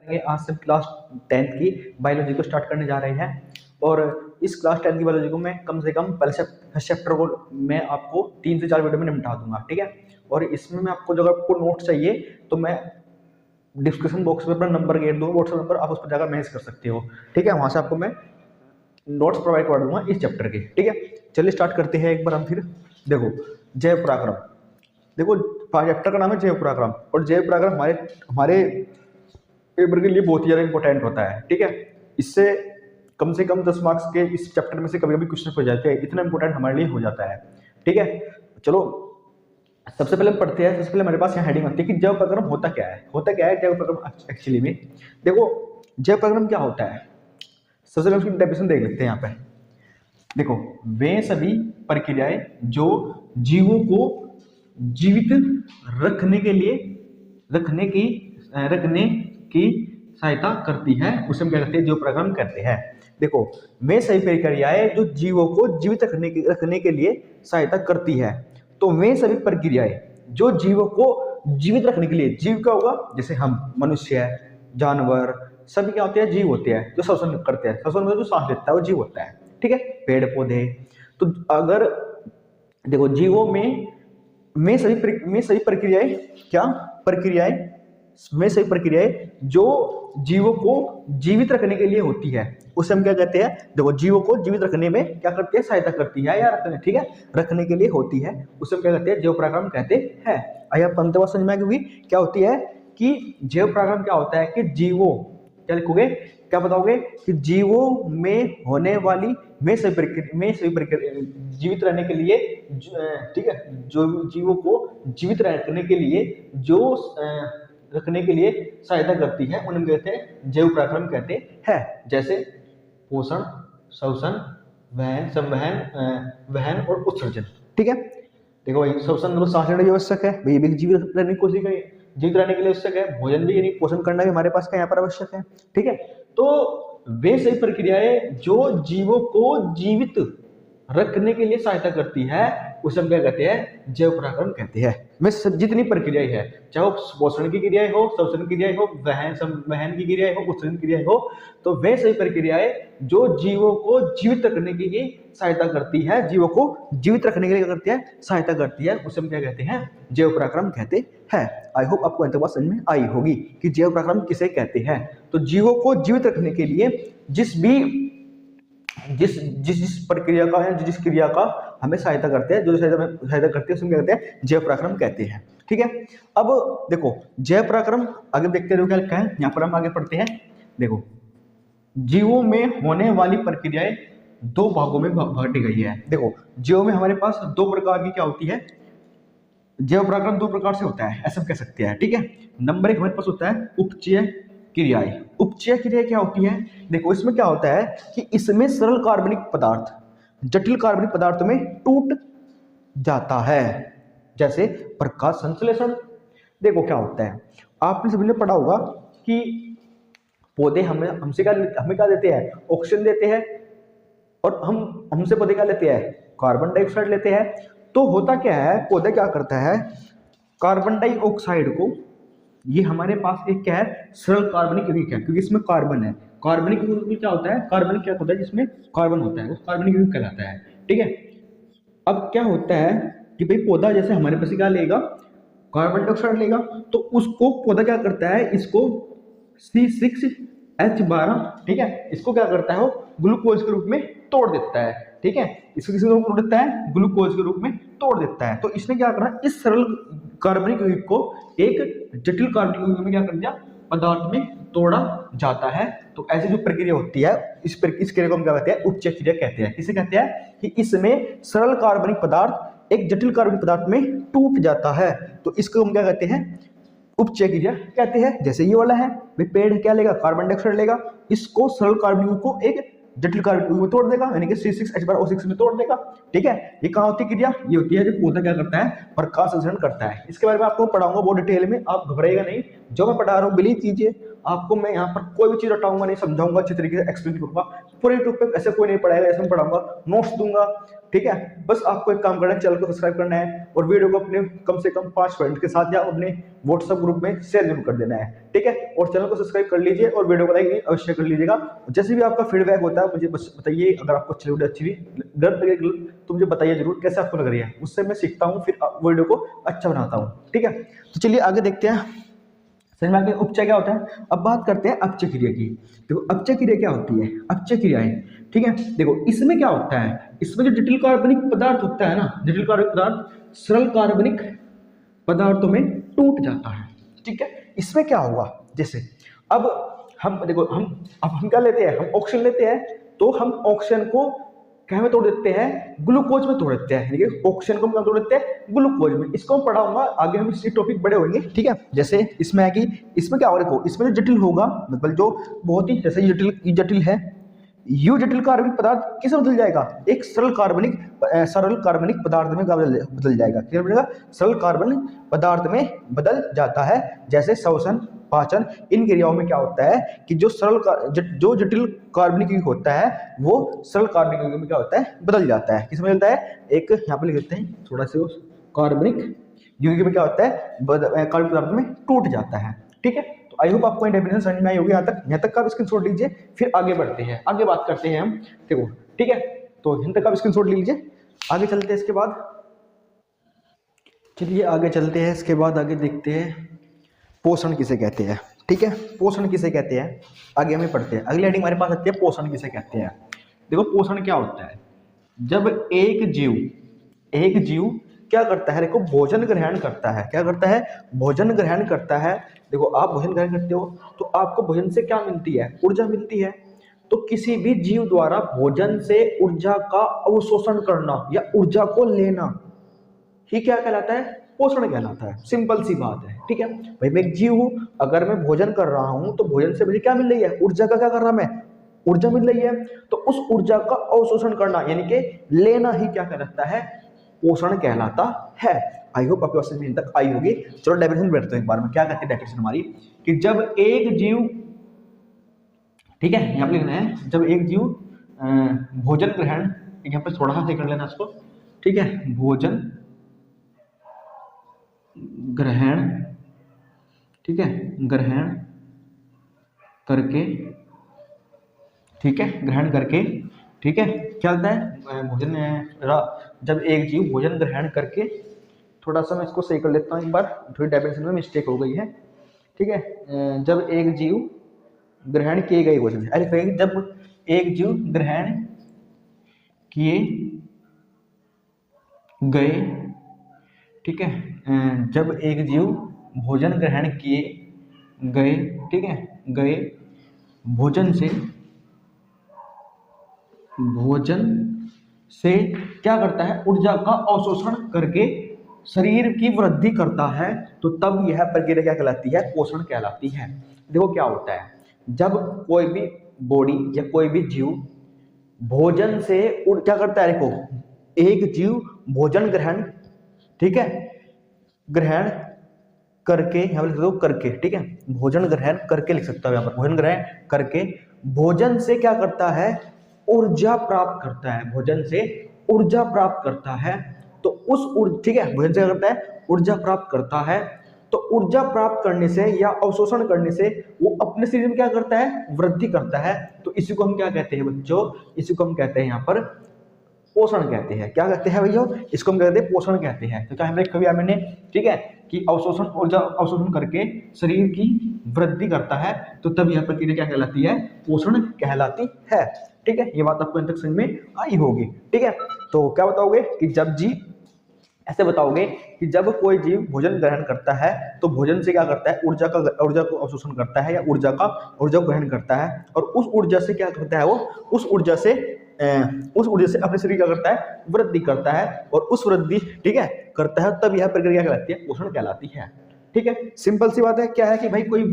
आज से class 10th की बायोलॉजी को स्टार्ट करने जा रहे हैं। और इस क्लास 10th की बायोलॉजी को मैं कम से कम पहले चैप्टर को मैं आपको 3 से 4 वीडियो में निपटा दूंगा, ठीक है। और इसमें मैं आपको, जब आपको नोट चाहिए तो मैं डिस्क्रिप्शन बॉक्स में अपना नंबर गेट दूंगा, व्हाट्सएप नंबर, आप उस पर जाकर मैसेज कर सकते हो, ठीक है। वहां से आपको मैं नोट्स प्रोवाइड कर दूंगा इस चैप्टर के, ठीक है। चलिए स्टार्ट करते हैं एक बार हम फिर। देखो, जैव पराक्रम। देखो, चैप्टर का नाम है जैव पराक्रम, और जैव पराक्रम हमारे हमारे पेपर के लिए बहुत ही ज़्यादा इंपॉर्टेंट होता है, ठीक है। इससे कम से कम 10 मार्क्स के इस चैप्टर में से कभी कभी क्वेश्चन हो जाते हैं, इतना इंपॉर्टेंट हमारे लिए हो जाता है, ठीक है। चलो सबसे पहले पढ़ते हैं। सबसे पहले हमारे पास यहाँ हेडिंग आती है कि जैव पराक्रम होता क्या है। होता क्या है जैव पराक्रम एक्चुअली में? देखो, जैव पराक्रम क्या होता है, सबसे पहले उसकी डेफिनेशन देख लेते हैं यहाँ पे। देखो, वे सभी प्रक्रियाएं जो जीवों को जीवित रखने की सहायता करती है, उसे हम क्या कहते हैं, जैव पराक्रम कहते हैं। देखो, वे सभी प्रक्रियाएं जो जीवों को जीवित रखने के लिए सहायता करती है। तो वे सभी प्रक्रियाएं जो जीवों को जीवित रखने के लिए, जीव क्या होगा, जैसे हम मनुष्य, जानवर, सभी क्या होते हैं, जीव होते हैं, जो श्वसन करते हैं। श्वसन में जो सांस लेता है वो जीव होता है, ठीक है। पेड़ पौधे, तो अगर देखो जीवों में सभी प्रक्रियाएं क्या में सभी प्रक्रियाएं जो जीवों को जीवित रखने के लिए होती है, उसे हम क्या कहते हैं, देखो जीवों को जीवित रखने में क्या करती है, सहायता करती है या रखने, ठीक है, रखने के लिए होती है, उसे हम क्या कहते हैं, जैव पराक्रम कहते हैं। आइए आप पंक्ति समझ में आ गई क्या होती है कि जैव पराक्रम क्या होता है कि जीवों, क्या लिखोगे, क्या बताओगे कि जीवों में होने वाली में सभी प्रक्रिया जीवित रहने के लिए, ठीक है, जो जीवों को जीवित रखने के लिए जो रखने के लिए सहायता करती है, उन्हें कहते हैं जैव पराक्रम कहते हैं। जैसे पोषण, श्वसन, वहन, संवहन, वहन और उत्सर्जन, ठीक है। देखो भाई, श्वसन मतलब सांस लेना भी आवश्यक है, भाई भी जीवित रहने की कोशिश करिए, जीवित रहने के लिए आवश्यक है। भोजन भी यानी पोषण करना भी हमारे पास का यहाँ पर आवश्यक है, ठीक है। तो वे सही प्रक्रियाएं जो जीवों को जीवित रखने के लिए सहायता करती है, उसे हम क्या कहते हैं, जैव पराक्रम कहते हैं। में जितनी प्रक्रियाएं है, चाहे वो पोषण की क्रियाएं हो, श्वसन की क्रियाएं हो, वहन की क्रियाएं हो, उत्सर्जन की क्रियाएं हो, तो वे सही प्रक्रियाएं जो जीवों को जीवित रखने के लिए सहायता करती है, जीवों को जीवित रखने के लिए करती है, सहायता करती है, उसे हम क्या कहते हैं, जैव पराक्रम कहते हैं। आई होप आपको अंत बात समझ में आई होगी कि जैव पराक्रम किसे कहते हैं। तो जीवों को जीवित रखने के लिए जिस प्रक्रिया का है, जिस क्रिया का हमें सहायता करते हैं, जो सहायता करते हैं, उसमें क्या कहते हैं, जैव पराक्रम कहते हैं, ठीक है। अब देखो, जैव पराक्रम आगे देखते रहो क्या लिखा है, यहाँ पर हम आगे पढ़ते हैं। देखो, जीवों में होने वाली प्रक्रियाएं 2 भागों में बांटी गई है। देखो, जीवों में हमारे पास 2 प्रकार की क्या होती है, जैव पराक्रम 2 प्रकार से होता है, ऐसा हम कह सकते हैं, ठीक है। नंबर 1 हमारे पास होता है उपचयी क्रियाएं। उपचयी क्रियाएं क्या होती है, देखो इसमें क्या होता है कि इसमें सरल कार्बनिक पदार्थ जटिल कार्बनिक पदार्थों में टूट जाता है, जैसे प्रकाश संश्लेषण। देखो क्या होता है, आपने सभी ने पढ़ा होगा कि पौधे हमें क्या देते हैं, ऑक्सीजन देते हैं, और हमसे पौधे क्या लेते हैं, कार्बन डाइऑक्साइड लेते हैं। तो होता क्या है, पौधा क्या करता है, कार्बन डाइऑक्साइड को, ये हमारे पास एक क्या है, सरल कार्बनिक यौगिक है, क्योंकि इसमें कार्बन है। कार्बनिक यौगिक में क्या होता है, कार्बन क्या होता है, जिसमें कार्बन होता है, वो कार्बनिक यौगिक कहलाता है, ठीक है। अब क्या होता है कि भाई पौधा जैसे हमारे पास क्या लेगा, कार्बन डाइऑक्साइड लेगा, तो उसको पौधा क्या करता है, इसको C6H12, ठीक है, इसको क्या करता है, वो ग्लूकोज के रूप में तोड़ देता है, ठीक है। इसको किसी रूप में तोड़ देता है, ग्लूकोज के रूप में तोड़ देता है। तो इसने क्या करा, इस सरल कार्बनिक यौगिक को एक जटिल कार्बनिक यौगिक में क्या कर दिया, पदार्थ में तोड़ा जाता है। तो ऐसी जो प्रक्रिया होती है, इस क्रिया को हम क्या कहते हैं, उपचयी क्रिया कहते हैं। किसे कहते हैं कि इसमें सरल कार्बनिक पदार्थ एक जटिल कार्बनिक पदार्थ में टूट जाता है, तो इसको हम क्या कहते हैं, उपचयी क्रिया कहते हैं। जैसे ये वाला है, भाई पेड़ क्या लेगा, कार्बन डाइऑक्साइड लेगा, इसको सरल कार्बनिक को एक जटिल कार्बनिक में तोड़ देगा, यानी कि C6H12O6 में तोड़ देगा, ठीक है। ये कहाँ होती है क्रिया, ये होती है जब पौधा क्या करता है, प्रकाश संश्लेषण करता है। इसके बारे में आपको पढ़ाऊंगा बहुत डिटेल में, आप घबराइएगा नहीं, जो मैं पढ़ा रहा हूँ बिलीव कीजिए, आपको मैं यहाँ पर कोई भी चीज़ हटाऊंगा नहीं, समझाऊंगा अच्छी तरीके से, एक्सप्लेन करूंगा। पूरे यूट्यूब पे ऐसे कोई नहीं पढ़ाएगा, ऐसे में पढ़ाऊंगा, नोट्स दूंगा, ठीक है। बस आपको एक काम करना है, चैनल को सब्सक्राइब करना है और वीडियो को अपने कम से कम 5 फ्रेंड के साथ या अपने व्हाट्सएप ग्रुप में शेयर जरूर कर देना है, ठीक है। और चैनल को सब्सक्राइब कर लीजिए और वीडियो को लाइक अवश्य कर लीजिएगा। जैसे भी आपका फीडबैक होता है मुझे बस बताइए, अगर आपको अच्छी वीडियो अच्छी गलत लगे तो मुझे बताइए जरूर कैसे आपको लग रही है, उससे मैं सीखता हूँ, फिर वीडियो को अच्छा बनाता हूँ, ठीक है। तो चलिए आगे देखते हैं, समझ में आ गया उपचय क्या होता है। अब बात करते हैं अपचय क्रिया की। देखो अपचय क्रिया क्या होती है, अपचय क्रियाएं, ठीक है। देखो इसमें क्या होता है, इसमें जो जटिल कार्बनिक पदार्थ होता है ना, जटिल कार्बनिक पदार्थ सरल कार्बनिक पदार्थों में टूट जाता है, ठीक है। इसमें क्या होगा, जैसे अब हम देखो हम क्या लेते हैं, हम ऑक्सीजन लेते हैं, तो हम ऑक्सीजन को क्या में तोड़ देते हैं, ग्लूकोज में तोड़ देते हैं, यानी कि ऑक्सीजन को हम तोड़ देते हैं ग्लूकोज में। इसको हम पढ़ाऊंगा आगे, हम इसी टॉपिक बड़े होंगे, ठीक है। जैसे इसमें है कि इसमें क्या होगा, देखो इसमें जो जटिल होगा, मतलब जो बहुत ही जैसे जटिल है, यू जटिल कार्बनिक पदार्थ किस में बदल जाएगा, एक सरल कार्बनिक पदार्थ में बदल जाएगा, क्या बनेगा, सरल कार्बनिक पदार्थ में बदल जाता है। जैसे श्वसन, पाचन, इन क्रियाओं में क्या होता है कि जो जो जटिल कार्बनिक युग्म होता है वो सरल कार्बनिक युग्म में क्या होता है, बदल जाता है। किसमें बदलता है, एक यहाँ पे लिख देते हैं थोड़ा सा, कार्बनिक युग्म में क्या होता है, कार्बनिक पदार्थ में टूट जाता है, ठीक है। तो आई होप आपको डेफिनेशन समझ में आई होगी, यहाँ तक का आप स्क्रीनशॉट लीजिए, फिर आगे बढ़ते हैं, आगे बात करते हैं हम, देखो ठीक है। तो यहाँ तक आप स्क्रीनशॉट लीजिए, आगे चलते हैं। इसके बाद चलिए आगे चलते हैं, इसके बाद आगे देखते हैं पोषण किसे कहते हैं, ठीक है। पोषण किसे कहते हैं, आगे हमें पढ़ते हैं। अगली हेडिंग हमारे पास आती है पोषण किसे कहते हैं। देखो पोषण क्या होता है, जब एक जीव क्या करता है, देखो भोजन ग्रहण करता है, क्या करता है, भोजन ग्रहण करता है। देखो आप भोजन ग्रहण करते हो तो आपको भोजन से क्या मिलती है, ऊर्जा मिलती है। तो किसी भी जीव द्वारा भोजन से ऊर्जा का अवशोषण करना या ऊर्जा को लेना ही क्या कहलाता है, पोषण कहलाता है। सिंपल सी बात है, ठीक है भाई। मैं एक जीव हूं, अगर मैं भोजन कर रहा हूं तो भोजन से मुझे क्या मिल रही है, ऊर्जा का क्या कर रहा मैं, ऊर्जा मिल रही है। तो उस ऊर्जा का अवशोषण करना यानी कि लेना ही क्या कहलाता है, पोषण कहलाता है। आई होप आपके पास तक आई होगी। चलो डेफिनेशन बैठते हैं एक बार में, क्या कहते हैं डेफिनेशन हमारी, कि जब एक जीव, ठीक है यहाँ पे लिखना है, जब एक जीव भोजन ग्रहण, यहाँ पे थोड़ा सा कर लेना इसको, ठीक है, भोजन ग्रहण, ठीक है, ग्रहण करके, ठीक है, ग्रहण करके, ठीक है, क्या होता है भोजन, जब एक जीव भोजन ग्रहण करके, थोड़ा सा मैं इसको सही कर लेता हूँ एक बार, थोड़ी डेफिनेशन में मिस्टेक हो गई है, ठीक है। जब एक जीव ग्रहण किए गए भोजन, अरे कहेंगे जब एक जीव ग्रहण किए गए, ठीक है, जब एक जीव भोजन ग्रहण किए गए, ठीक है, गए भोजन से क्या करता है, ऊर्जा का अवशोषण करके शरीर की वृद्धि करता है, तो तब यह प्रक्रिया क्या कहलाती है, पोषण कहलाती है। देखो क्या होता है, जब कोई भी बॉडी या कोई भी जीव भोजन से क्या करता है, देखो एक जीव भोजन ग्रहण, ठीक है, ग्रहण करके, यहाँ पर लिख दो करके, ठीक है, भोजन ग्रहण करके लिख सकता हूँ यहाँ पर, भोजन ग्रहण करके भोजन से क्या करता है, ऊर्जा प्राप्त करता है, भोजन से ऊर्जा प्राप्त करता है। तो उस ऊर्जा, ठीक है, भोजन से क्या करता है, ऊर्जा प्राप्त करता है। तो ऊर्जा प्राप्त करने से या अवशोषण करने से वो अपने शरीर में क्या करता है, वृद्धि करता है। तो इसी को हम क्या कहते हैं बच्चों, इसी को हम कहते हैं यहाँ पर पोषण कहते हैं। क्या कहते हैं भैया, इसको हम कहते हैं पोषण कहते हैं। तो क्या हमने कभी मैंने, ठीक है, कि अवशोषण, ऊर्जा अवशोषण करके शरीर की वृद्धि करता है, तो तब यह प्रक्रिया क्या कहलाती है, पोषण कहलाती है, ठीक है। ये बात आपको अंत तक समझ में आई होगी, ठीक है। तो क्या बताओगे कि जब जी, ऐसे बताओगे कि जब कोई जीव भोजन ग्रहण करता है तो भोजन से क्या करता है, ऊर्जा को अवशोषण करता है या ऊर्जा को ग्रहण करता है, और उस ऊर्जा से क्या करता है, वो उस ऊर्जा से अपने शरीर क्या करता है, वृद्धि करता है, और उस वृद्धि, ठीक है, करता है, तब यह प्रक्रिया कहलाती है, पोषण कहलाती है, ठीक है। सिंपल सी बात है। क्या है कि भाई कोई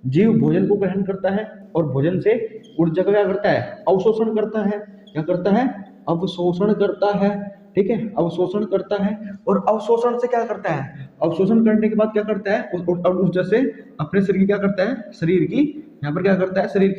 जीव भोजन को ग्रहण करता है और भोजन से ऊर्जा का क्या करता है, अवशोषण करता है, क्या करता है, अवशोषण करता है, ठीक है, अवशोषण करता है। और अवशोषण से क्या करता है, अवशोषण करने के बाद क्या करता है, और ऊर्जा से अपने शरीर की क्या करता है, शरीर की यहाँ पर क्या करता है, शरीर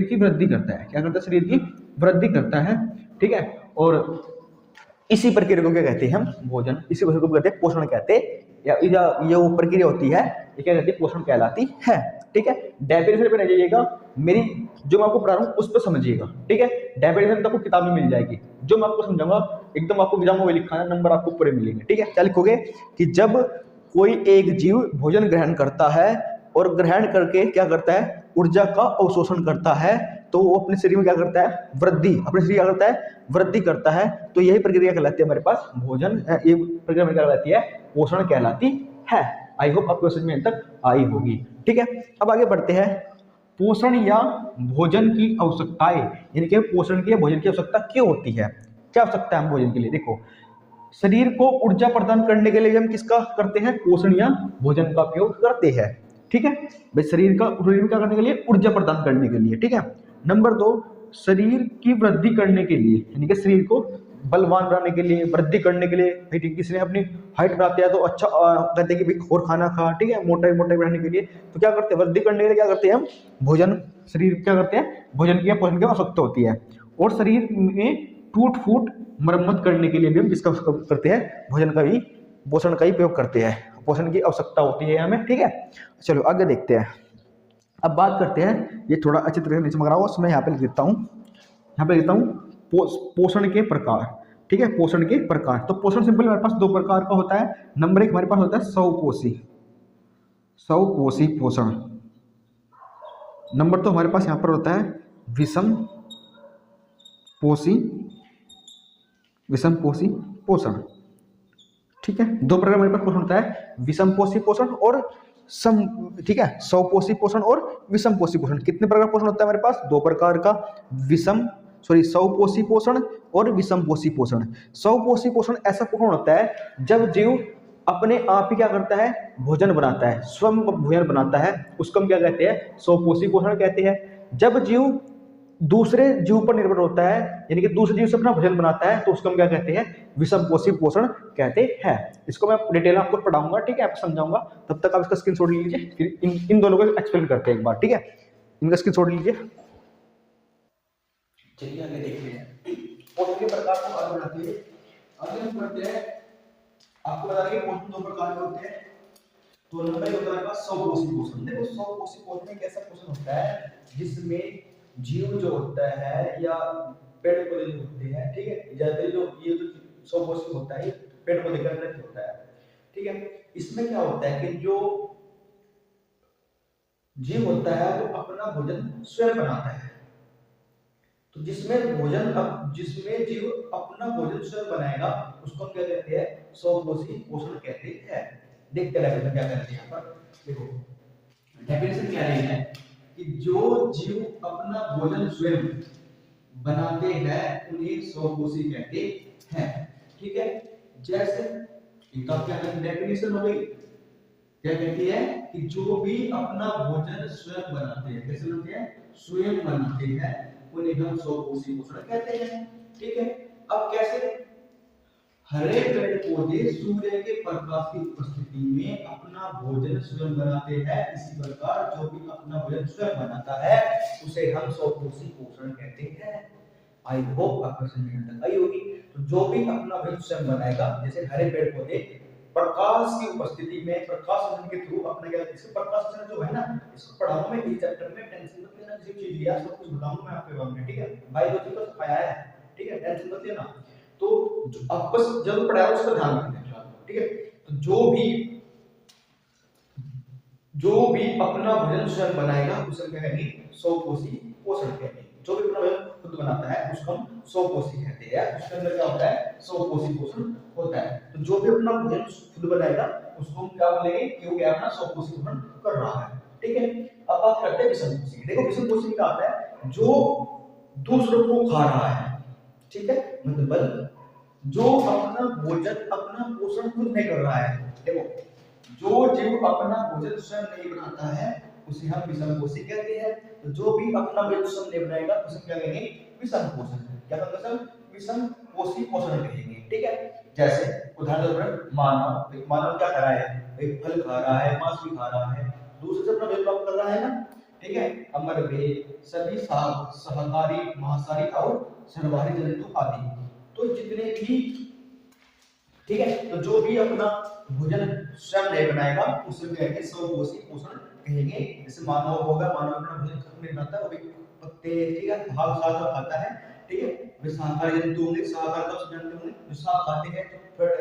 की वृद्धि करता है। क्या करता है, शरीर की वृद्धि करता है। ठीक है, और इसी प्रक्रिया को क्या कहते हैं हम, भोजन। इसी प्रक्रिया को कहते हैं पोषण कहते हैं, या ये वो प्रक्रिया होती है, ये क्या कहती है, पोषण कहलाती है। ठीक है, डेफिनेशन पे नहीं जाइएगा, मेरी जो मैं आपको पढ़ा रहा हूँ उस पर समझिएगा। ठीक है, डेफिनेशन तो आपको किताब में मिल जाएगी, जो मैं आपको समझाऊंगा एकदम आपको एग्जाम में वही लिखा है, नंबर आपको पूरे मिलेंगे। ठीक है, क्या लिखोगे कि जब कोई एक जीव भोजन ग्रहण करता है और ग्रहण करके क्या करता है, ऊर्जा का अवशोषण करता है, तो वो अपने शरीर में क्या करता है, वृद्धि, अपने शरीर क्या करता है, वृद्धि करता है। तो यही प्रक्रिया कहलाती है हमारे पास भोजन, ये प्रक्रिया क्या कहलाती है, पोषण कहलाती है। आई होप आपको समझ में तक आई होगी। ठीक है, अब आगे बढ़ते हैं। पोषण या भोजन की आवश्यकताएं, यानी कि पोषण की या भोजन की आवश्यकता क्यों होती है, क्या आवश्यकता है हम भोजन के लिए। देखो, शरीर को ऊर्जा प्रदान करने के लिए हम किसका करते हैं, पोषण या भोजन का उपयोग करते हैं। ठीक है भाई, शरीर में क्या करने के लिए, ऊर्जा प्रदान करने के लिए। ठीक है, नंबर 2, शरीर की वृद्धि करने के लिए, यानी कि शरीर को बलवान बनाने के लिए, वृद्धि करने के लिए। भाई किसी ने अपनी हाइट बढ़ाते हैं तो अच्छा कहते हैं कि भाई और खाना खा। ठीक है, मोटाई बढ़ाने के लिए तो क्या करते हैं, वृद्धि करने के लिए क्या करते हैं हम, भोजन, शरीर क्या करते हैं, भोजन की पोषण की आवश्यकता होती है। और शरीर में टूट फूट मरम्मत करने के लिए भी हम किसका करते हैं, भोजन का भी, पोषण का ही उपयोग करते हैं। पोषण की आवश्यकता होती है हमें। ठीक है, चलो आगे देखते हैं। अब बात करते हैं, ये थोड़ा अच्छी तरह से नीचे मगरा हुआ, उसमें यहाँ पे लिख देता हूँ, यहाँ पे लिखता हूँ पोषण के प्रकार। ठीक है, पोषण के प्रकार, तो पोषण सिंपल हमारे पास दो प्रकार का होता है। नंबर 1 हमारे पास होता है स्वपोषी पोषण। नंबर 2 हमारे पास यहाँ पर होता है विषम पोषी पोषण। ठीक है, दो प्रकार हमारे पास पोषण होता है, विषम पोषी पोषण और सम। ठीक है, स्वपोषी पोषण और विषम पोषी पोषण। कितने प्रकार पोषण होता है हमारे पास, दो प्रकार का, स्वपोषी पोषण और विषम पोषी पोषण। स्वपोषी पोषण ऐसा पोषण होता है जब जीव अपने आप ही क्या करता है, भोजन बनाता है, स्वयं भोजन बनाता है, उसको हम क्या कहते हैं, स्वपोषी पोषण कहते हैं। जब जीव दूसरे जीव पर निर्भर होता है, यानी कि दूसरे जीव से अपना भोजन बनाता है, तो उसको हम क्या कहते हैं, विषम पोषी पोषण कहते हैं। इसको मैं डिटेल आपको पढ़ाऊंगा। ठीक है, आपको समझाऊंगा, तब तक आप इसका स्क्रीनशॉट ले लीजिए, फिर इन दोनों को एक्सप्लेन करते हैं एक बार। ठीक है, इनका स्क्रीनशॉट लीजिए। चलिए आगे देखते हैं पोषण के प्रकार को आगे बढ़ाते हैं। आगे हम बढ़ते हैं, आपको बता दें कि पोषण दो प्रकार के होते हैं। तो नंबर 1 होता है स्वपोषी पोषण। देखो, स्वपोषी पोषण एक ऐसा पोषण होता है जिसमें जीव जो होता है या पेड़ पौधे जो होते हैं, ठीक है, ज्यादातर जो ये जो स्वपोषी होता है, पेड़ पौधे के अंदर होता है। ठीक है, इसमें क्या होता है कि जो जीव होता है वो अपना भोजन स्वयं बनाता है। तो जिसमें जीव अपना भोजन स्वयं बनाएगा, उसको हम क्या कहते हैं, स्वपोषी पोषण कहते हैं। देखते हैं क्या कहते हैं यहाँ पर। देखो, डेफिनेशन क्या है कि जो जीव अपना भोजन स्वयं बनाते हैं उन्हें स्वपोषी कहते हैं। ठीक है, जैसे इनका क्या डेफिनेशन हो गई, क्या कहती है कि जो भी अपना भोजन स्वयं बनाते हैं, कैसे बनाते हैं, स्वयं बनाते हैं, उन्हें हम स्वपोषी पोषण कहते हैं। ठीक है, अब कैसे, हरे पेड़ पौधे सूर्य के प्रकाश की उपस्थिति में अपना भोजन स्वयं बनाते हैं, इसी प्रकार जो भी अपना भोजन स्वयं बनाता है उसे हम स्वपोषी पोषण कहते हैं। आई होप आपको समझ में तक आई होगी। तो जो भी अपना भोजन स्वयं बनाएगा, जैसे हरे पेड़ पौधे प्रकाश की उपस्थिति में, प्रकाश संश्लेषण के थ्रू अपना क्या, इसका प्रकाश संश्लेषण जो है ना, इसको पढ़ाऊंगा मैं इस चैप्टर में, टेंशन मत लेना, किसी चीज लिया सब कुछ बताऊंगा मैं आपके बारे में। ठीक है, बायोलॉजी को सिखाया है। ठीक है, टेंशन मत लेना। तो आपको जब पढ़ाया उसका ध्यान रखना। ठीक है, तो जो भी अपना भोजन स्वयं बनाएगा उसे कहेंगे स्वपोषी पोषण कहेंगे। जो भी अपना भोजन खुद बनाता है उसको हम स्वपोषी कहते हैं। उसके अंदर क्या होता है, स्वपोषी पोषण होता है। तो जो भी अपना भोजन खुद बनाएगा उसको हम क्या बोलेंगे कि वो क्या अपना स्वपोषी पोषण कर रहा है। ठीक है, अब बात करते हैं विषम पोषी की। देखो, विषम पोषी क्या होता है, जो दूसरों को खा रहा है। ठीक है, मतलब जो अपना भोजन, अपना पोषण खुद नहीं कर रहा है। देखो, जो जीव अपना भोजन स्वयं नहीं बनाता है उसे हम विषम पोषी कहते हैं। तो जो भी अपना भोजन स्वयं नहीं बनाएगा उसे क्या कहेंगे, विषम पोषण। क्या कहेंगे, विषम पोषी पोषण कहेंगे। ठीक है। जैसे उदाहरण के तौर पर मानव, एक मानव क्या कर रहा है, एक फल खा रहा है, मांस भी खा रहा है, दूसरे से अपना मेल प्राप्त कर रहा है ना, ठीक है। अमर वे सभी सहकारी महासारी और सर्वहारी जंतु आदि, तो जितने भी, ठीक है, तो जो भी अपना भोजन स्वयं नहीं बनाएगा उसे कहेंगे स्वपोषी पोषण कहेंगे। जैसे मानव होगा, मानव अपना भोजन खुद नहीं बनाता, वो भी पत्ते, ठीक है, घास खाता है, ठीक है। वे शाकाहारी जंतु होंगे, शाकाहार का जंतु होंगे जो शाक खाते हैं,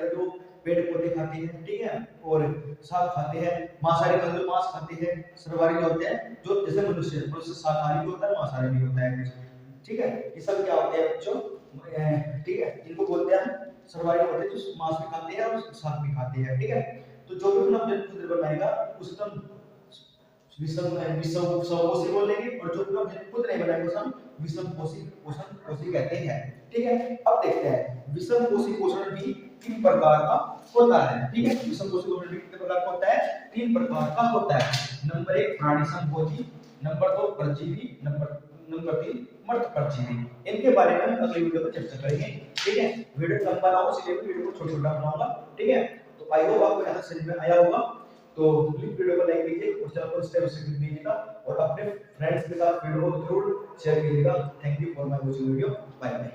जो पेड़ पौधे खाते हैं, ठीक है, और शाक खाते हैं। मांसाहारी जंतु मांस खाते हैं। सर्वाहारी जो होते हैं, जो जैसे मनुष्य, मनुष्य शाकाहारी भी होता है, मांसाहारी भी होता है, ठीक है। ये सब क्या होते हैं बच्चों, ठीक है, इनको बोलते हैं सर्वाइवल होते हैं, जो मांस भी खाते हैं और शाक भी खाते हैं, ठीक है। तो जो भी अपना भोजन खुद बनाएगा उसका विषम पोषी बोलेंगे, और जो अपना भोजन खुद नहीं बनाएगा उसे हम विषम पोषी पोषण पोषी कहते हैं, ठीक है। अब देखते हैं विषम पोषी पोषण भी तीन प्रकार का होता है, ठीक है। विषम पोषी पोषण भी कितने प्रकार का होता है, तीन प्रकार का होता है। नंबर 1 प्राणी संभोजी, नंबर 2 परजीवी, नंबर 3 मर्द परजीवी। इनके बारे में हम अगली वीडियो में चर्चा करेंगे, ठीक है। वीडियो लंबा ना हो इसलिए वीडियो को छोटा-छोटा बनाऊंगा, ठीक है। तो आई होप आपको यहाँ समझ में आया होगा। तो प्लीज वीडियो को लाइक कीजिए और चैनल को सब्सक्राइब कीजिएगा और अपने फ्रेंड्स के साथ वीडियो को जरूर शेयर कीजिएगा। Thank you for my watching video, bye bye.